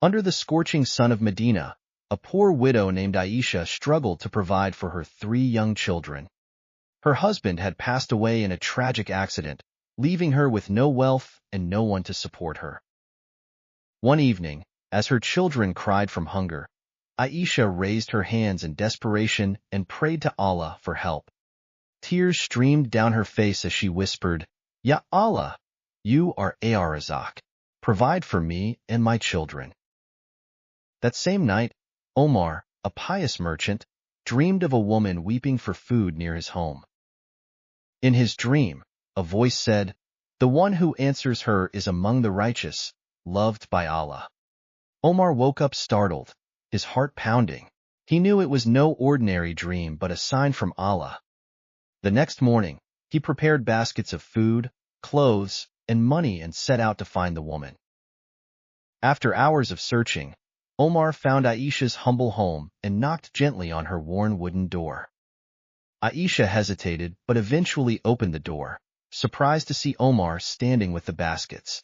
Under the scorching sun of Medina, a poor widow named Aisha struggled to provide for her 3 young children. Her husband had passed away in a tragic accident, leaving her with no wealth and no one to support her. One evening, as her children cried from hunger, Aisha raised her hands in desperation and prayed to Allah for help. Tears streamed down her face as she whispered, "Ya Allah, you are Ar-Razak. Provide for me and my children." That same night, Omar, a pious merchant, dreamed of a woman weeping for food near his home. In his dream, a voice said, "The one who answers her is among the righteous, loved by Allah." Omar woke up startled, his heart pounding. He knew it was no ordinary dream but a sign from Allah. The next morning, he prepared baskets of food, clothes, and money and set out to find the woman. After hours of searching, Omar found Aisha's humble home and knocked gently on her worn wooden door. Aisha hesitated but eventually opened the door, surprised to see Omar standing with the baskets.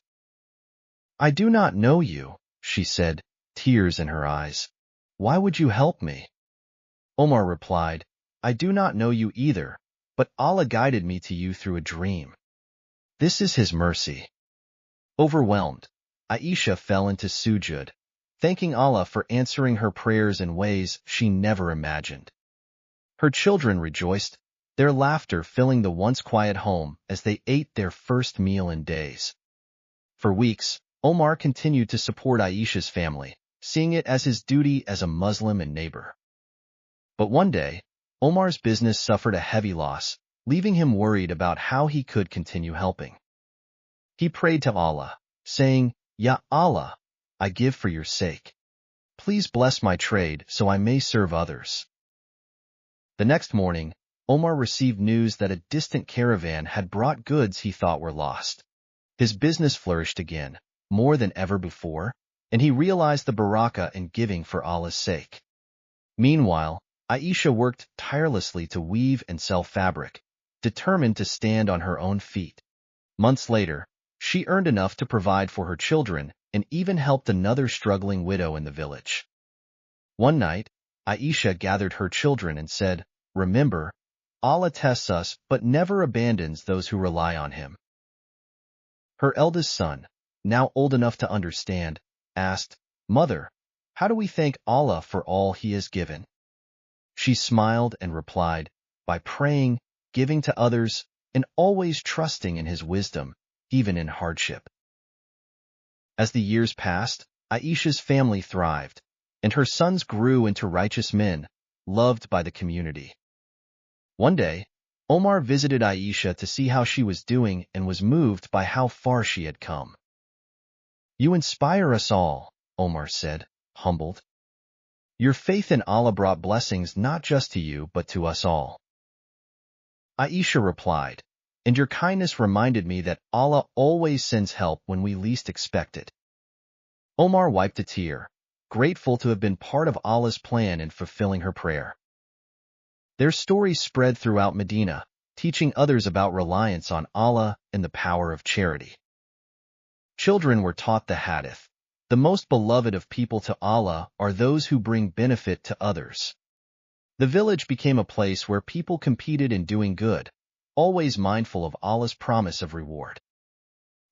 "I do not know you," she said, tears in her eyes. "Why would you help me?" Omar replied, "I do not know you either, but Allah guided me to you through a dream. This is His mercy." Overwhelmed, Aisha fell into sujud, thanking Allah for answering her prayers in ways she never imagined. Her children rejoiced, their laughter filling the once quiet home as they ate their first meal in days. For weeks, Omar continued to support Aisha's family, seeing it as his duty as a Muslim and neighbor. But one day, Omar's business suffered a heavy loss, leaving him worried about how he could continue helping. He prayed to Allah, saying, "Ya Allah, I give for your sake. Please bless my trade so I may serve others." The next morning, Omar received news that a distant caravan had brought goods he thought were lost. His business flourished again, more than ever before, and he realized the barakah in giving for Allah's sake. Meanwhile, Aisha worked tirelessly to weave and sell fabric, determined to stand on her own feet. Months later, she earned enough to provide for her children and even helped another struggling widow in the village. One night, Aisha gathered her children and said, "Remember, Allah tests us but never abandons those who rely on Him." Her eldest son, now old enough to understand, asked, "Mother, how do we thank Allah for all He has given?" She smiled and replied, "By praying, giving to others, and always trusting in His wisdom, even in hardship." As the years passed, Aisha's family thrived, and her sons grew into righteous men, loved by the community. One day, Omar visited Aisha to see how she was doing and was moved by how far she had come. "You inspire us all," Omar said, humbled. "Your faith in Allah brought blessings not just to you but to us all." Aisha replied, "And your kindness reminded me that Allah always sends help when we least expect it." Omar wiped a tear, grateful to have been part of Allah's plan in fulfilling her prayer. Their story spread throughout Medina, teaching others about reliance on Allah and the power of charity. Children were taught the hadith, "The most beloved of people to Allah are those who bring benefit to others." The village became a place where people competed in doing good, always mindful of Allah's promise of reward.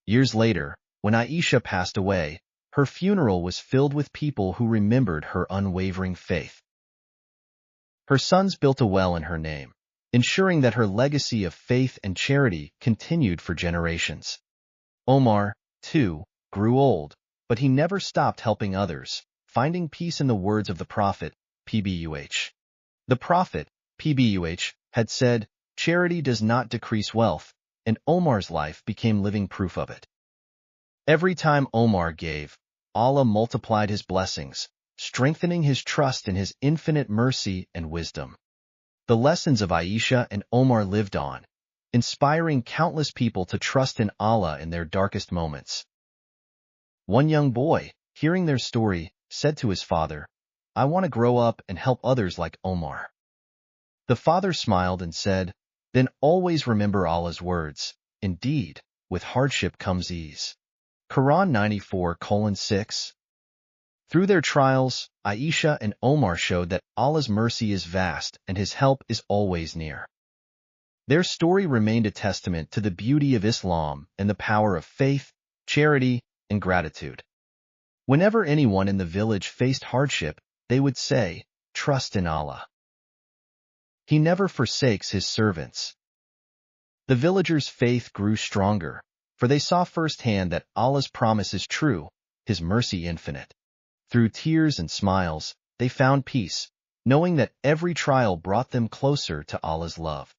Years later, when Aisha passed away, her funeral was filled with people who remembered her unwavering faith. Her sons built a well in her name, ensuring that her legacy of faith and charity continued for generations. Omar, too, grew old, but he never stopped helping others, finding peace in the words of the Prophet, Pbuh. The Prophet, Pbuh, had said, "Charity does not decrease wealth," and Omar's life became living proof of it. Every time Omar gave, Allah multiplied his blessings, strengthening his trust in His infinite mercy and wisdom. The lessons of Aisha and Omar lived on, inspiring countless people to trust in Allah in their darkest moments. One young boy, hearing their story, said to his father, "I want to grow up and help others like Omar." The father smiled and said, "Then always remember Allah's words. Indeed, with hardship comes ease." Quran 94:6 Through their trials, Aisha and Omar showed that Allah's mercy is vast and His help is always near. Their story remained a testament to the beauty of Islam and the power of faith, charity, and gratitude. Whenever anyone in the village faced hardship, they would say, "Trust in Allah. He never forsakes His servants." The villagers' faith grew stronger, for they saw firsthand that Allah's promise is true, His mercy infinite. Through tears and smiles, they found peace, knowing that every trial brought them closer to Allah's love.